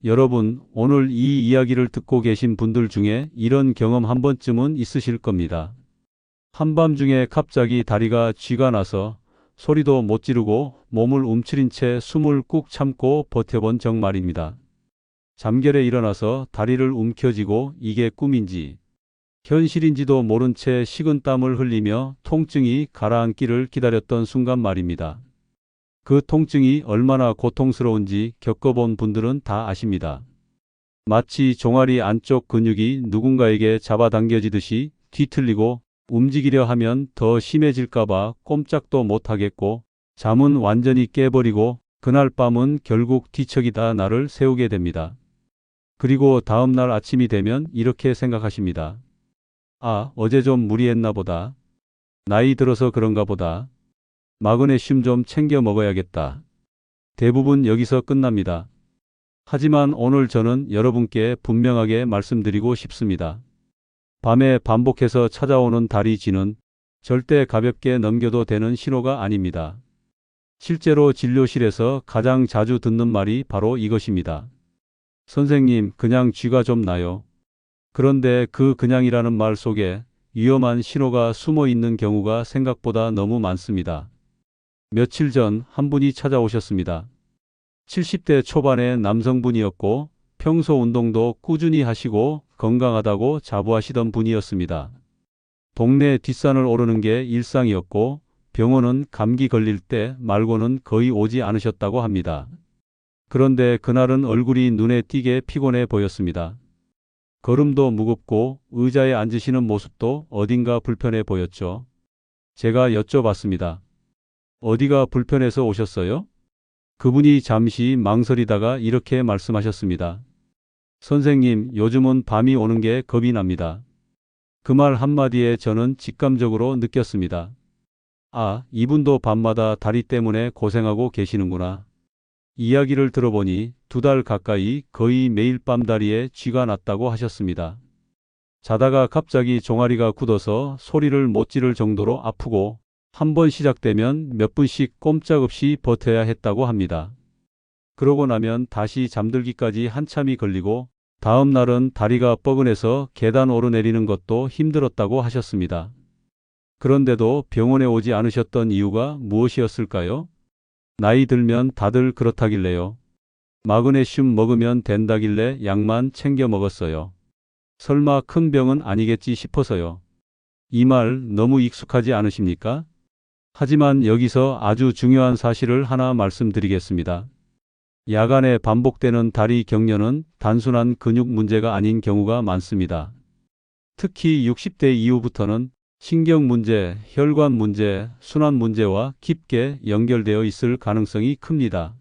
여러분, 오늘 이 이야기를 듣고 계신 분들 중에 이런 경험 한 번쯤은 있으실 겁니다. 한밤중에 갑자기 다리가 쥐가 나서 소리도 못 지르고 몸을 움츠린 채 숨을 꾹 참고 버텨본 적 말입니다. 잠결에 일어나서 다리를 움켜쥐고 이게 꿈인지 현실인지도 모른 채 식은땀을 흘리며 통증이 가라앉기를 기다렸던 순간 말입니다. 그 통증이 얼마나 고통스러운지 겪어본 분들은 다 아십니다. 마치 종아리 안쪽 근육이 누군가에게 잡아당겨지듯이 뒤틀리고 움직이려 하면 더 심해질까봐 꼼짝도 못하겠고 잠은 완전히 깨버리고 그날 밤은 결국 뒤척이다 나를 세우게 됩니다. 그리고 다음날 아침이 되면 이렇게 생각하십니다. 아, 어제 좀 무리했나 보다. 나이 들어서 그런가 보다. 마그네슘 좀 챙겨 먹어야겠다. 대부분 여기서 끝납니다. 하지만 오늘 저는 여러분께 분명하게 말씀드리고 싶습니다. 밤에 반복해서 찾아오는 다리 쥐는 절대 가볍게 넘겨도 되는 신호가 아닙니다. 실제로 진료실에서 가장 자주 듣는 말이 바로 이것입니다. 선생님, 그냥 쥐가 좀 나요. 그런데 그 그냥이라는 말 속에 위험한 신호가 숨어 있는 경우가 생각보다 너무 많습니다. 며칠 전 한 분이 찾아오셨습니다. 70대 초반의 남성분이었고 평소 운동도 꾸준히 하시고 건강하다고 자부하시던 분이었습니다. 동네 뒷산을 오르는 게 일상이었고 병원은 감기 걸릴 때 말고는 거의 오지 않으셨다고 합니다. 그런데 그날은 얼굴이 눈에 띄게 피곤해 보였습니다. 걸음도 무겁고 의자에 앉으시는 모습도 어딘가 불편해 보였죠. 제가 여쭤봤습니다. 어디가 불편해서 오셨어요? 그분이 잠시 망설이다가 이렇게 말씀하셨습니다. 선생님, 요즘은 밤이 오는 게 겁이 납니다. 그 말 한마디에 저는 직감적으로 느꼈습니다. 아, 이분도 밤마다 다리 때문에 고생하고 계시는구나. 이야기를 들어보니 2달 가까이 거의 매일 밤 다리에 쥐가 났다고 하셨습니다. 자다가 갑자기 종아리가 굳어서 소리를 못 지를 정도로 아프고 한 번 시작되면 몇 분씩 꼼짝없이 버텨야 했다고 합니다. 그러고 나면 다시 잠들기까지 한참이 걸리고 다음 날은 다리가 뻐근해서 계단 오르내리는 것도 힘들었다고 하셨습니다. 그런데도 병원에 오지 않으셨던 이유가 무엇이었을까요? 나이 들면 다들 그렇다길래요. 마그네슘 먹으면 된다길래 약만 챙겨 먹었어요. 설마 큰 병은 아니겠지 싶어서요. 이 말 너무 익숙하지 않으십니까? 하지만 여기서 아주 중요한 사실을 하나 말씀드리겠습니다. 야간에 반복되는 다리 경련은 단순한 근육 문제가 아닌 경우가 많습니다. 특히 60대 이후부터는 신경 문제, 혈관 문제, 순환 문제와 깊게 연결되어 있을 가능성이 큽니다.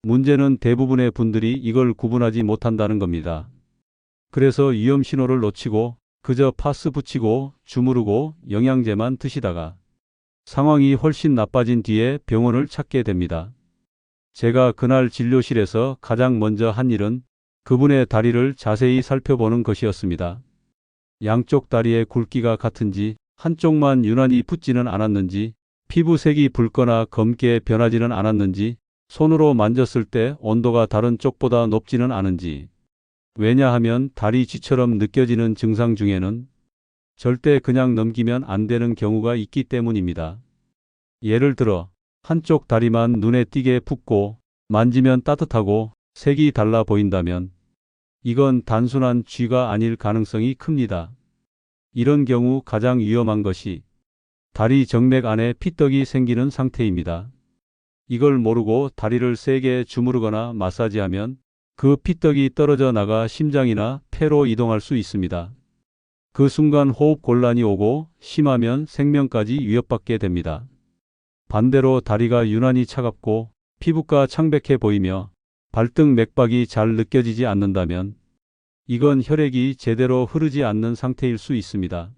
문제는 대부분의 분들이 이걸 구분하지 못한다는 겁니다. 그래서 위험 신호를 놓치고 그저 파스 붙이고 주무르고 영양제만 드시다가 상황이 훨씬 나빠진 뒤에 병원을 찾게 됩니다. 제가 그날 진료실에서 가장 먼저 한 일은 그분의 다리를 자세히 살펴보는 것이었습니다. 양쪽 다리의 굵기가 같은지, 한쪽만 유난히 붓지는 않았는지, 피부색이 붉거나 검게 변하지는 않았는지, 손으로 만졌을 때 온도가 다른 쪽보다 높지는 않은지. 왜냐하면 다리 쥐처럼 느껴지는 증상 중에는 절대 그냥 넘기면 안 되는 경우가 있기 때문입니다. 예를 들어 한쪽 다리만 눈에 띄게 붓고 만지면 따뜻하고 색이 달라 보인다면 이건 단순한 쥐가 아닐 가능성이 큽니다. 이런 경우 가장 위험한 것이 다리 정맥 안에 피떡이 생기는 상태입니다. 이걸 모르고 다리를 세게 주무르거나 마사지하면 그 피떡이 떨어져 나가 심장이나 폐로 이동할 수 있습니다. 그 순간 호흡 곤란이 오고 심하면 생명까지 위협받게 됩니다. 반대로 다리가 유난히 차갑고 피부가 창백해 보이며 발등 맥박이 잘 느껴지지 않는다면 이건 혈액이 제대로 흐르지 않는 상태일 수 있습니다.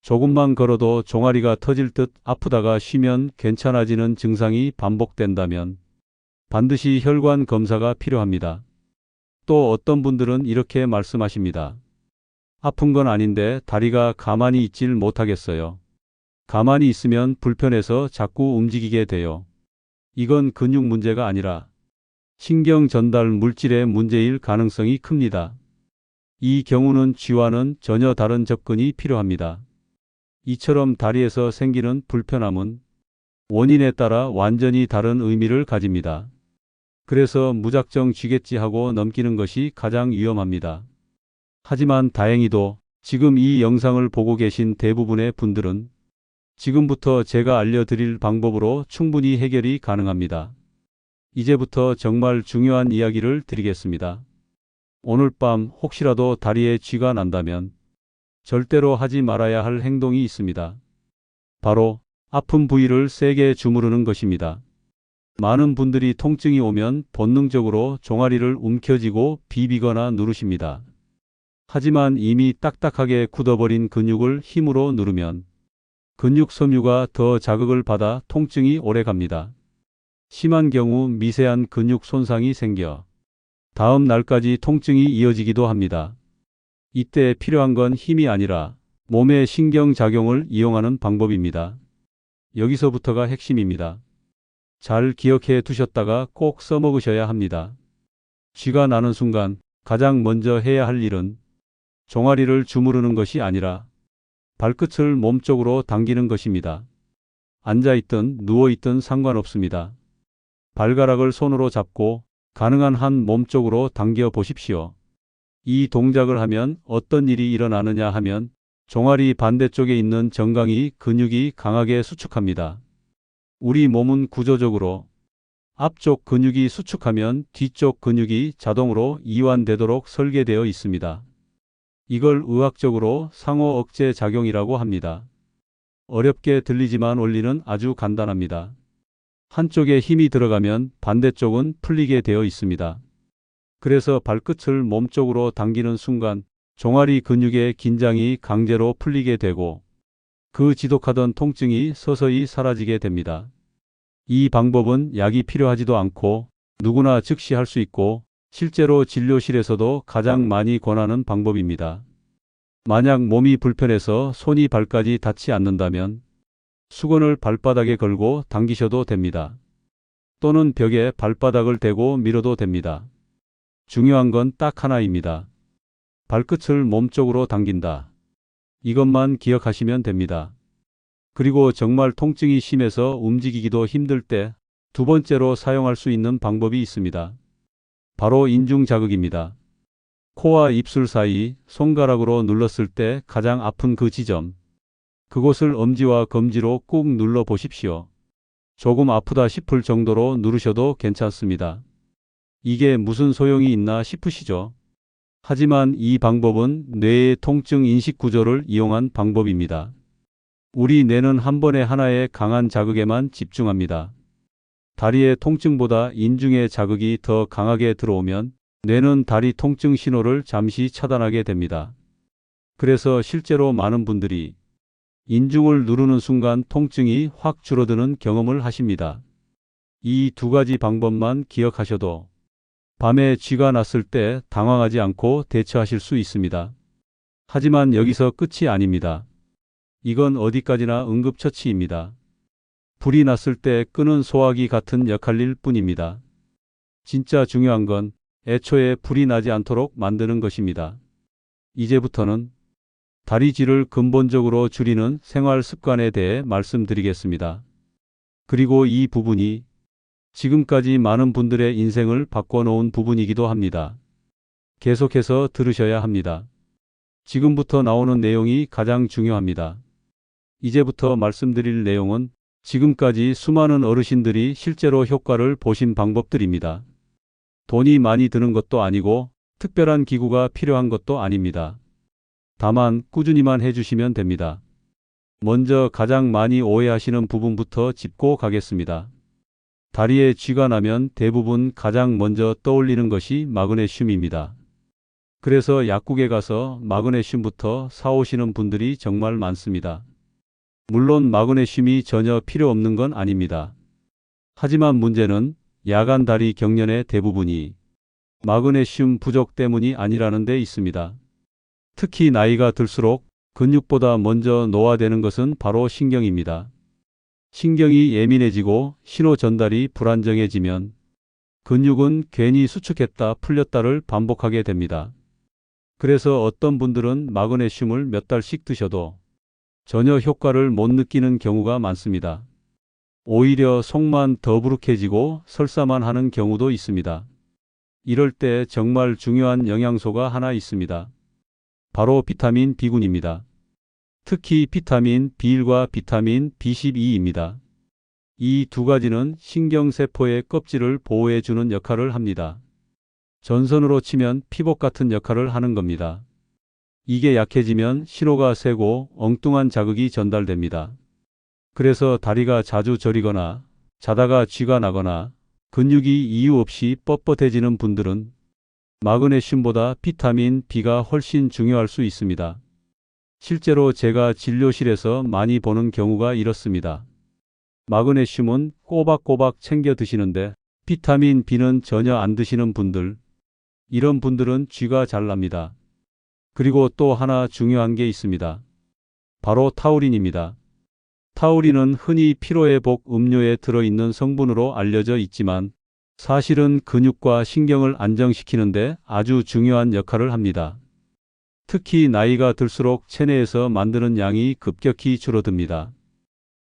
조금만 걸어도 종아리가 터질 듯 아프다가 쉬면 괜찮아지는 증상이 반복된다면 반드시 혈관 검사가 필요합니다. 또 어떤 분들은 이렇게 말씀하십니다. 아픈 건 아닌데 다리가 가만히 있질 못하겠어요. 가만히 있으면 불편해서 자꾸 움직이게 돼요. 이건 근육 문제가 아니라 신경 전달 물질의 문제일 가능성이 큽니다. 이 경우는 쥐와는 전혀 다른 접근이 필요합니다. 이처럼 다리에서 생기는 불편함은 원인에 따라 완전히 다른 의미를 가집니다. 그래서 무작정 쥐겠지 하고 넘기는 것이 가장 위험합니다. 하지만 다행히도 지금 이 영상을 보고 계신 대부분의 분들은 지금부터 제가 알려드릴 방법으로 충분히 해결이 가능합니다. 이제부터 정말 중요한 이야기를 드리겠습니다. 오늘 밤 혹시라도 다리에 쥐가 난다면 절대로 하지 말아야 할 행동이 있습니다. 바로 아픈 부위를 세게 주무르는 것입니다. 많은 분들이 통증이 오면 본능적으로 종아리를 움켜쥐고 비비거나 누르십니다. 하지만 이미 딱딱하게 굳어버린 근육을 힘으로 누르면 근육 섬유가 더 자극을 받아 통증이 오래 갑니다. 심한 경우 미세한 근육 손상이 생겨 다음 날까지 통증이 이어지기도 합니다. 이때 필요한 건 힘이 아니라 몸의 신경작용을 이용하는 방법입니다. 여기서부터가 핵심입니다. 잘 기억해 두셨다가 꼭 써먹으셔야 합니다. 쥐가 나는 순간 가장 먼저 해야 할 일은 종아리를 주무르는 것이 아니라 발끝을 몸쪽으로 당기는 것입니다. 앉아있든 누워있든 상관없습니다. 발가락을 손으로 잡고 가능한 한 몸쪽으로 당겨 보십시오. 이 동작을 하면 어떤 일이 일어나느냐 하면 종아리 반대쪽에 있는 정강이 근육이 강하게 수축합니다. 우리 몸은 구조적으로 앞쪽 근육이 수축하면 뒤쪽 근육이 자동으로 이완되도록 설계되어 있습니다. 이걸 의학적으로 상호 억제 작용이라고 합니다. 어렵게 들리지만 원리는 아주 간단합니다. 한쪽에 힘이 들어가면 반대쪽은 풀리게 되어 있습니다. 그래서 발끝을 몸쪽으로 당기는 순간 종아리 근육의 긴장이 강제로 풀리게 되고 그 지독하던 통증이 서서히 사라지게 됩니다. 이 방법은 약이 필요하지도 않고 누구나 즉시 할 수 있고 실제로 진료실에서도 가장 많이 권하는 방법입니다. 만약 몸이 불편해서 손이 발까지 닿지 않는다면 수건을 발바닥에 걸고 당기셔도 됩니다. 또는 벽에 발바닥을 대고 밀어도 됩니다. 중요한 건 딱 하나입니다. 발끝을 몸쪽으로 당긴다. 이것만 기억하시면 됩니다. 그리고 정말 통증이 심해서 움직이기도 힘들 때 두 번째로 사용할 수 있는 방법이 있습니다. 바로 인중 자극입니다. 코와 입술 사이 손가락으로 눌렀을 때 가장 아픈 그 지점. 그곳을 엄지와 검지로 꾹 눌러 보십시오. 조금 아프다 싶을 정도로 누르셔도 괜찮습니다. 이게 무슨 소용이 있나 싶으시죠? 하지만 이 방법은 뇌의 통증 인식 구조를 이용한 방법입니다. 우리 뇌는 한 번에 하나의 강한 자극에만 집중합니다. 다리의 통증보다 인중의 자극이 더 강하게 들어오면 뇌는 다리 통증 신호를 잠시 차단하게 됩니다. 그래서 실제로 많은 분들이 인중을 누르는 순간 통증이 확 줄어드는 경험을 하십니다. 이 두 가지 방법만 기억하셔도 밤에 쥐가 났을 때 당황하지 않고 대처하실 수 있습니다. 하지만 여기서 끝이 아닙니다. 이건 어디까지나 응급처치입니다. 불이 났을 때 끄는 소화기 같은 역할일 뿐입니다. 진짜 중요한 건 애초에 불이 나지 않도록 만드는 것입니다. 이제부터는 다리쥐를 근본적으로 줄이는 생활 습관에 대해 말씀드리겠습니다. 그리고 이 부분이 지금까지 많은 분들의 인생을 바꿔놓은 부분이기도 합니다. 계속해서 들으셔야 합니다. 지금부터 나오는 내용이 가장 중요합니다. 이제부터 말씀드릴 내용은 지금까지 수많은 어르신들이 실제로 효과를 보신 방법들입니다. 돈이 많이 드는 것도 아니고 특별한 기구가 필요한 것도 아닙니다. 다만 꾸준히만 해주시면 됩니다. 먼저 가장 많이 오해하시는 부분부터 짚고 가겠습니다. 다리에 쥐가 나면 대부분 가장 먼저 떠올리는 것이 마그네슘입니다. 그래서 약국에 가서 마그네슘부터 사오시는 분들이 정말 많습니다. 물론 마그네슘이 전혀 필요 없는 건 아닙니다. 하지만 문제는 야간 다리 경련의 대부분이 마그네슘 부족 때문이 아니라는 데 있습니다. 특히 나이가 들수록 근육보다 먼저 노화되는 것은 바로 신경입니다. 신경이 예민해지고 신호 전달이 불안정해지면 근육은 괜히 수축했다 풀렸다를 반복하게 됩니다. 그래서 어떤 분들은 마그네슘을 몇 달씩 드셔도 전혀 효과를 못 느끼는 경우가 많습니다. 오히려 속만 더부룩해지고 설사만 하는 경우도 있습니다. 이럴 때 정말 중요한 영양소가 하나 있습니다. 바로 비타민 B군입니다. 특히 비타민 B1과 비타민 B12입니다. 이 두 가지는 신경세포의 껍질을 보호해주는 역할을 합니다. 전선으로 치면 피복 같은 역할을 하는 겁니다. 이게 약해지면 신호가 새고 엉뚱한 자극이 전달됩니다. 그래서 다리가 자주 저리거나 자다가 쥐가 나거나 근육이 이유 없이 뻣뻣해지는 분들은 마그네슘보다 비타민 B가 훨씬 중요할 수 있습니다. 실제로 제가 진료실에서 많이 보는 경우가 이렇습니다. 마그네슘은 꼬박꼬박 챙겨 드시는데 비타민 B는 전혀 안 드시는 분들, 이런 분들은 쥐가 잘 납니다. 그리고 또 하나 중요한 게 있습니다. 바로 타우린입니다. 타우린은 흔히 피로회복 음료에 들어있는 성분으로 알려져 있지만 사실은 근육과 신경을 안정시키는데 아주 중요한 역할을 합니다. 특히 나이가 들수록 체내에서 만드는 양이 급격히 줄어듭니다.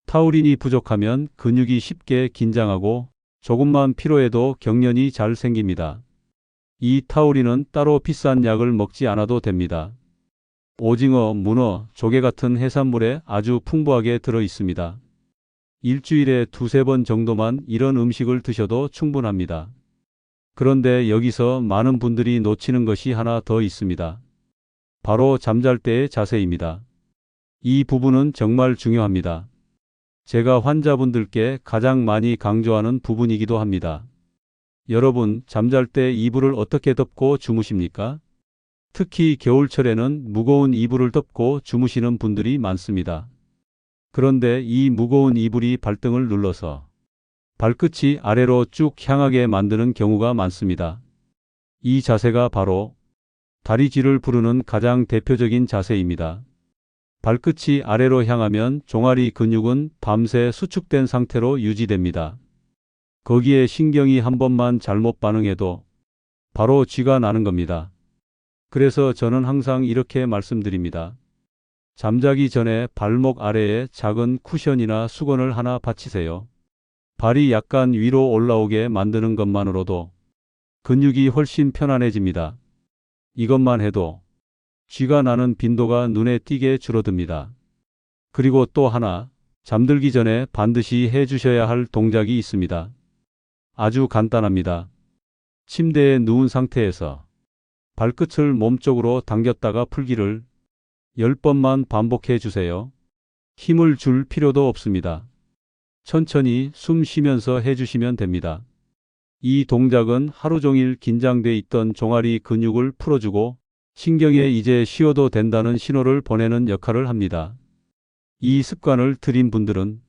타우린이 부족하면 근육이 쉽게 긴장하고 조금만 피로해도 경련이 잘 생깁니다. 이 타우린은 따로 비싼 약을 먹지 않아도 됩니다. 오징어, 문어, 조개 같은 해산물에 아주 풍부하게 들어 있습니다. 일주일에 두세 번 정도만 이런 음식을 드셔도 충분합니다. 그런데 여기서 많은 분들이 놓치는 것이 하나 더 있습니다. 바로 잠잘 때의 자세입니다. 이 부분은 정말 중요합니다. 제가 환자분들께 가장 많이 강조하는 부분이기도 합니다. 여러분, 잠잘 때 이불을 어떻게 덮고 주무십니까? 특히 겨울철에는 무거운 이불을 덮고 주무시는 분들이 많습니다. 그런데 이 무거운 이불이 발등을 눌러서 발끝이 아래로 쭉 향하게 만드는 경우가 많습니다. 이 자세가 바로 다리 쥐를 부르는 가장 대표적인 자세입니다. 발끝이 아래로 향하면 종아리 근육은 밤새 수축된 상태로 유지됩니다. 거기에 신경이 한 번만 잘못 반응해도 바로 쥐가 나는 겁니다. 그래서 저는 항상 이렇게 말씀드립니다. 잠자기 전에 발목 아래에 작은 쿠션이나 수건을 하나 받치세요. 발이 약간 위로 올라오게 만드는 것만으로도 근육이 훨씬 편안해집니다. 이것만 해도 쥐가 나는 빈도가 눈에 띄게 줄어듭니다. 그리고 또 하나, 잠들기 전에 반드시 해주셔야 할 동작이 있습니다. 아주 간단합니다. 침대에 누운 상태에서 발끝을 몸쪽으로 당겼다가 풀기를 10번만 반복해 주세요. 힘을 줄 필요도 없습니다. 천천히 숨 쉬면서 해주시면 됩니다. 이 동작은 하루 종일 긴장돼 있던 종아리 근육을 풀어주고 신경에 이제 쉬어도 된다는 신호를 보내는 역할을 합니다. 이 습관을 들인 분들은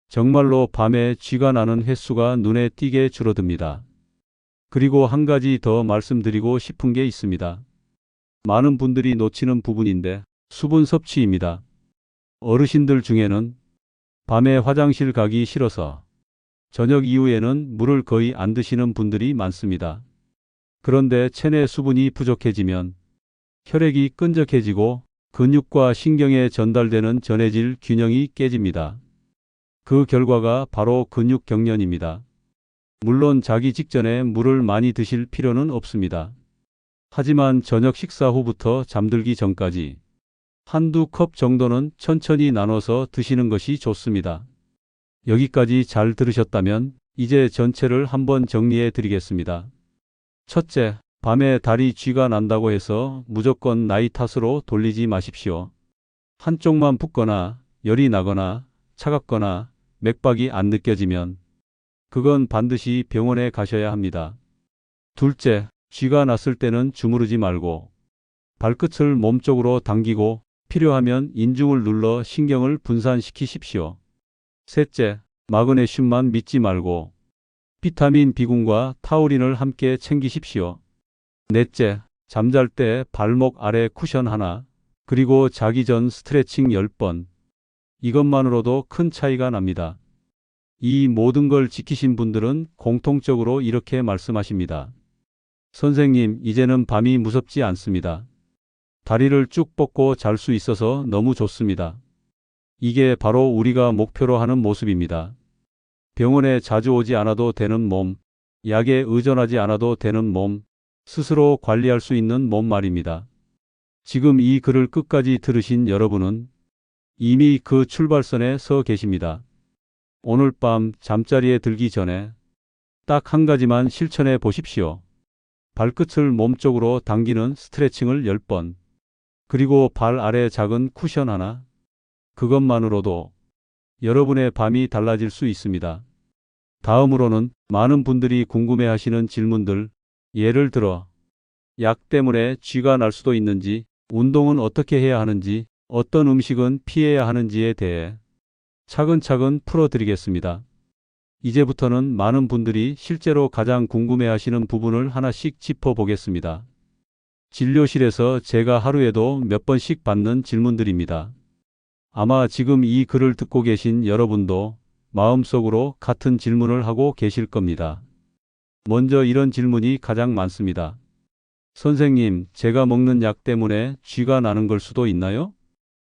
정말로 밤에 쥐가 나는 횟수가 눈에 띄게 줄어듭니다. 그리고 한 가지 더 말씀드리고 싶은 게 있습니다. 많은 분들이 놓치는 부분인데 수분 섭취입니다. 어르신들 중에는 밤에 화장실 가기 싫어서 저녁 이후에는 물을 거의 안 드시는 분들이 많습니다. 그런데 체내 수분이 부족해지면 혈액이 끈적해지고 근육과 신경에 전달되는 전해질 균형이 깨집니다. 그 결과가 바로 근육 경련입니다. 물론 자기 직전에 물을 많이 드실 필요는 없습니다. 하지만 저녁 식사 후부터 잠들기 전까지 한두 컵 정도는 천천히 나눠서 드시는 것이 좋습니다. 여기까지 잘 들으셨다면 이제 전체를 한번 정리해 드리겠습니다. 첫째, 밤에 다리 쥐가 난다고 해서 무조건 나이 탓으로 돌리지 마십시오. 한쪽만 붓거나 열이 나거나 차갑거나 맥박이 안 느껴지면 그건 반드시 병원에 가셔야 합니다. 둘째, 쥐가 났을 때는 주무르지 말고 발끝을 몸쪽으로 당기고 필요하면 인중을 눌러 신경을 분산시키십시오. 셋째, 마그네슘만 믿지 말고 비타민 B군과 타우린을 함께 챙기십시오. 넷째, 잠잘 때 발목 아래 쿠션 하나, 그리고 자기 전 스트레칭 10번. 이것만으로도 큰 차이가 납니다. 이 모든 걸 지키신 분들은 공통적으로 이렇게 말씀하십니다. 선생님, 이제는 밤이 무섭지 않습니다. 다리를 쭉 뻗고 잘 수 있어서 너무 좋습니다. 이게 바로 우리가 목표로 하는 모습입니다. 병원에 자주 오지 않아도 되는 몸, 약에 의존하지 않아도 되는 몸, 스스로 관리할 수 있는 몸 말입니다. 지금 이 글을 끝까지 들으신 여러분은 이미 그 출발선에 서 계십니다. 오늘 밤 잠자리에 들기 전에 딱 한 가지만 실천해 보십시오. 발끝을 몸쪽으로 당기는 스트레칭을 10번, 그리고 발 아래 작은 쿠션 하나. 그것만으로도 여러분의 밤이 달라질 수 있습니다. 다음으로는 많은 분들이 궁금해하시는 질문들, 예를 들어 약 때문에 쥐가 날 수도 있는지, 운동은 어떻게 해야 하는지, 어떤 음식은 피해야 하는지에 대해 차근차근 풀어드리겠습니다. 이제부터는 많은 분들이 실제로 가장 궁금해하시는 부분을 하나씩 짚어보겠습니다. 진료실에서 제가 하루에도 몇 번씩 받는 질문들입니다. 아마 지금 이 글을 듣고 계신 여러분도 마음속으로 같은 질문을 하고 계실 겁니다. 먼저 이런 질문이 가장 많습니다. 선생님, 제가 먹는 약 때문에 쥐가 나는 걸 수도 있나요?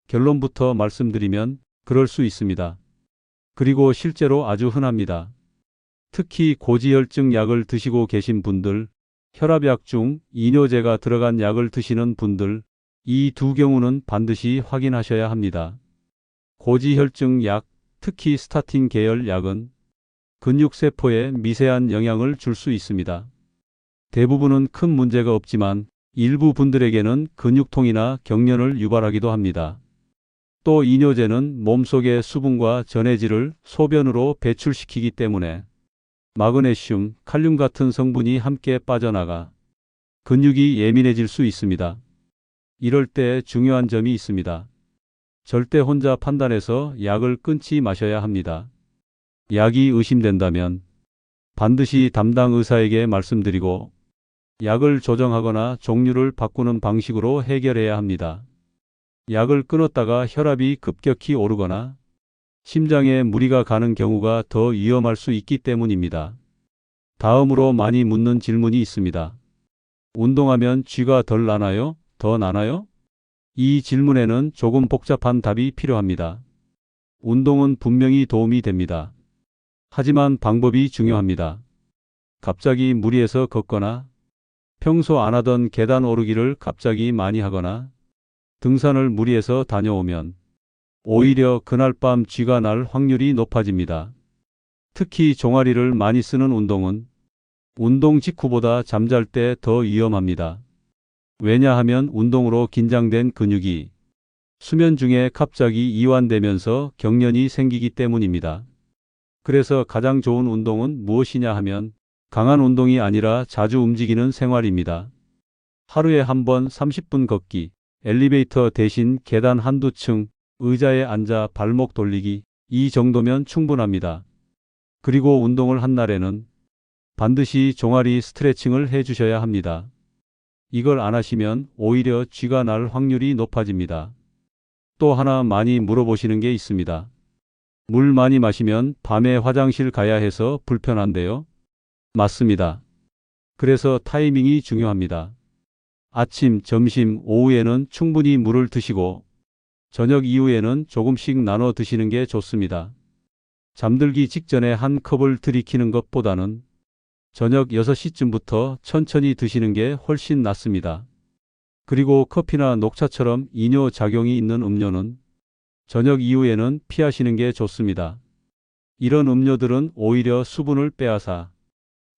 결론부터 말씀드리면 그럴 수 있습니다. 그리고 실제로 아주 흔합니다. 특히 고지혈증 약을 드시고 계신 분들, 혈압약 중 이뇨제가 들어간 약을 드시는 분들, 이 두 경우는 반드시 확인하셔야 합니다. 고지혈증 약, 특히 스타틴 계열 약은 근육세포에 미세한 영향을 줄 수 있습니다. 대부분은 큰 문제가 없지만 일부 분들에게는 근육통이나 경련을 유발하기도 합니다. 또 이뇨제는 몸속의 수분과 전해질을 소변으로 배출시키기 때문에 마그네슘, 칼륨 같은 성분이 함께 빠져나가 근육이 예민해질 수 있습니다. 이럴 때 중요한 점이 있습니다. 절대 혼자 판단해서 약을 끊지 마셔야 합니다. 약이 의심된다면 반드시 담당 의사에게 말씀드리고 약을 조정하거나 종류를 바꾸는 방식으로 해결해야 합니다. 약을 끊었다가 혈압이 급격히 오르거나 심장에 무리가 가는 경우가 더 위험할 수 있기 때문입니다. 다음으로 많이 묻는 질문이 있습니다. 운동하면 쥐가 덜 나나요? 더 나나요? 이 질문에는 조금 복잡한 답이 필요합니다. 운동은 분명히 도움이 됩니다. 하지만 방법이 중요합니다. 갑자기 무리해서 걷거나 평소 안 하던 계단 오르기를 갑자기 많이 하거나 등산을 무리해서 다녀오면 오히려 그날 밤 쥐가 날 확률이 높아집니다. 특히 종아리를 많이 쓰는 운동은 운동 직후보다 잠잘 때 더 위험합니다. 왜냐하면 운동으로 긴장된 근육이 수면 중에 갑자기 이완되면서 경련이 생기기 때문입니다. 그래서 가장 좋은 운동은 무엇이냐 하면 강한 운동이 아니라 자주 움직이는 생활입니다. 하루에 한 번 30분 걷기, 엘리베이터 대신 계단 한두 층, 의자에 앉아 발목 돌리기, 이 정도면 충분합니다. 그리고 운동을 한 날에는 반드시 종아리 스트레칭을 해주셔야 합니다. 이걸 안 하시면 오히려 쥐가 날 확률이 높아집니다. 또 하나 많이 물어보시는 게 있습니다. 물 많이 마시면 밤에 화장실 가야 해서 불편한데요? 맞습니다. 그래서 타이밍이 중요합니다. 아침, 점심, 오후에는 충분히 물을 드시고 저녁 이후에는 조금씩 나눠 드시는 게 좋습니다. 잠들기 직전에 한 컵을 들이키는 것보다는 저녁 6시쯤부터 천천히 드시는 게 훨씬 낫습니다. 그리고 커피나 녹차처럼 이뇨 작용이 있는 음료는 저녁 이후에는 피하시는 게 좋습니다. 이런 음료들은 오히려 수분을 빼앗아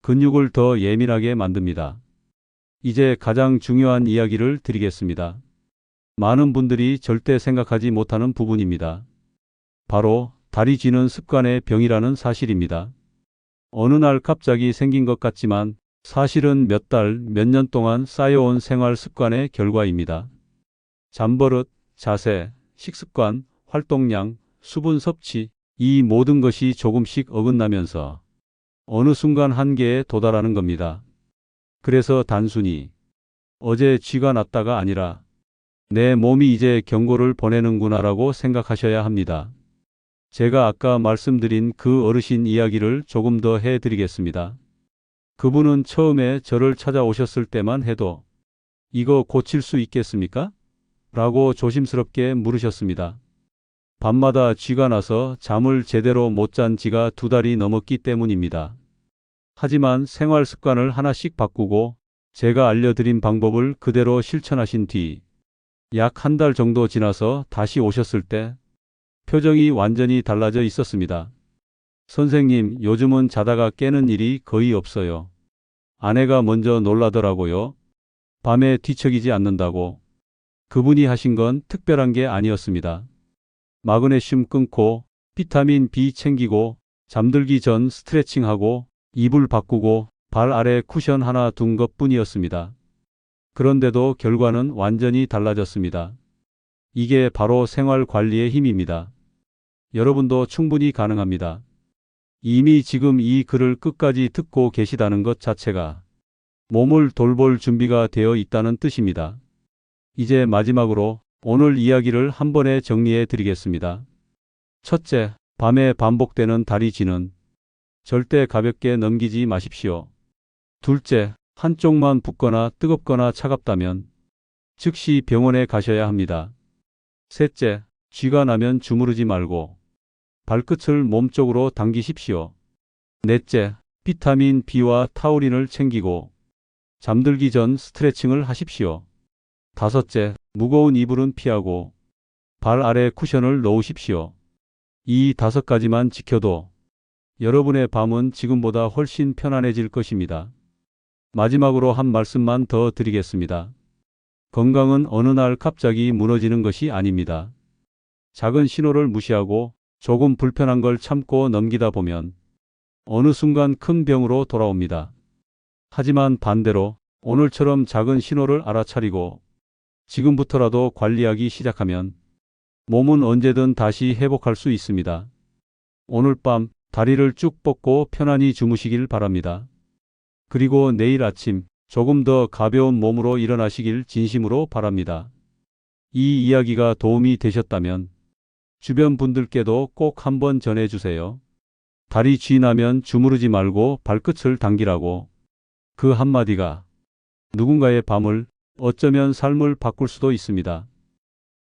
근육을 더 예민하게 만듭니다. 이제 가장 중요한 이야기를 드리겠습니다. 많은 분들이 절대 생각하지 못하는 부분입니다. 바로 다리 쥐는 습관의 병이라는 사실입니다. 어느 날 갑자기 생긴 것 같지만 사실은 몇 달, 몇 년 동안 쌓여온 생활 습관의 결과입니다. 잠버릇, 자세, 식습관, 활동량, 수분 섭취, 이 모든 것이 조금씩 어긋나면서 어느 순간 한계에 도달하는 겁니다. 그래서 단순히 어제 쥐가 났다가 아니라 내 몸이 이제 경고를 보내는구나라고 생각하셔야 합니다. 제가 아까 말씀드린 그 어르신 이야기를 조금 더 해드리겠습니다. 그분은 처음에 저를 찾아오셨을 때만 해도 이거 고칠 수 있겠습니까? 라고 조심스럽게 물으셨습니다. 밤마다 쥐가 나서 잠을 제대로 못 잔 지가 2달이 넘었기 때문입니다. 하지만 생활 습관을 하나씩 바꾸고 제가 알려드린 방법을 그대로 실천하신 뒤 약 1달 정도 지나서 다시 오셨을 때 표정이 완전히 달라져 있었습니다. 선생님, 요즘은 자다가 깨는 일이 거의 없어요. 아내가 먼저 놀라더라고요. 밤에 뒤척이지 않는다고. 그분이 하신 건 특별한 게 아니었습니다. 마그네슘 끊고 비타민 B 챙기고 잠들기 전 스트레칭하고 이불 바꾸고 발 아래 쿠션 하나 둔 것뿐이었습니다. 그런데도 결과는 완전히 달라졌습니다. 이게 바로 생활 관리의 힘입니다. 여러분도 충분히 가능합니다. 이미 지금 이 글을 끝까지 듣고 계시다는 것 자체가 몸을 돌볼 준비가 되어 있다는 뜻입니다. 이제 마지막으로 오늘 이야기를 한 번에 정리해 드리겠습니다. 첫째, 밤에 반복되는 다리 쥐는 절대 가볍게 넘기지 마십시오. 둘째, 한쪽만 붓거나 뜨겁거나 차갑다면 즉시 병원에 가셔야 합니다. 셋째, 쥐가 나면 주무르지 말고 발끝을 몸쪽으로 당기십시오. 넷째, 비타민 B와 타우린을 챙기고 잠들기 전 스트레칭을 하십시오. 다섯째, 무거운 이불은 피하고 발 아래 쿠션을 놓으십시오. 이 5가지만 지켜도 여러분의 밤은 지금보다 훨씬 편안해질 것입니다. 마지막으로 한 말씀만 더 드리겠습니다. 건강은 어느 날 갑자기 무너지는 것이 아닙니다. 작은 신호를 무시하고 조금 불편한 걸 참고 넘기다 보면 어느 순간 큰 병으로 돌아옵니다. 하지만 반대로 오늘처럼 작은 신호를 알아차리고 지금부터라도 관리하기 시작하면 몸은 언제든 다시 회복할 수 있습니다. 오늘 밤 다리를 쭉 뻗고 편안히 주무시길 바랍니다. 그리고 내일 아침 조금 더 가벼운 몸으로 일어나시길 진심으로 바랍니다. 이 이야기가 도움이 되셨다면 주변 분들께도 꼭 한번 전해주세요. 다리 쥐 나면 주무르지 말고 발끝을 당기라고. 그 한마디가 누군가의 밤을, 어쩌면 삶을 바꿀 수도 있습니다.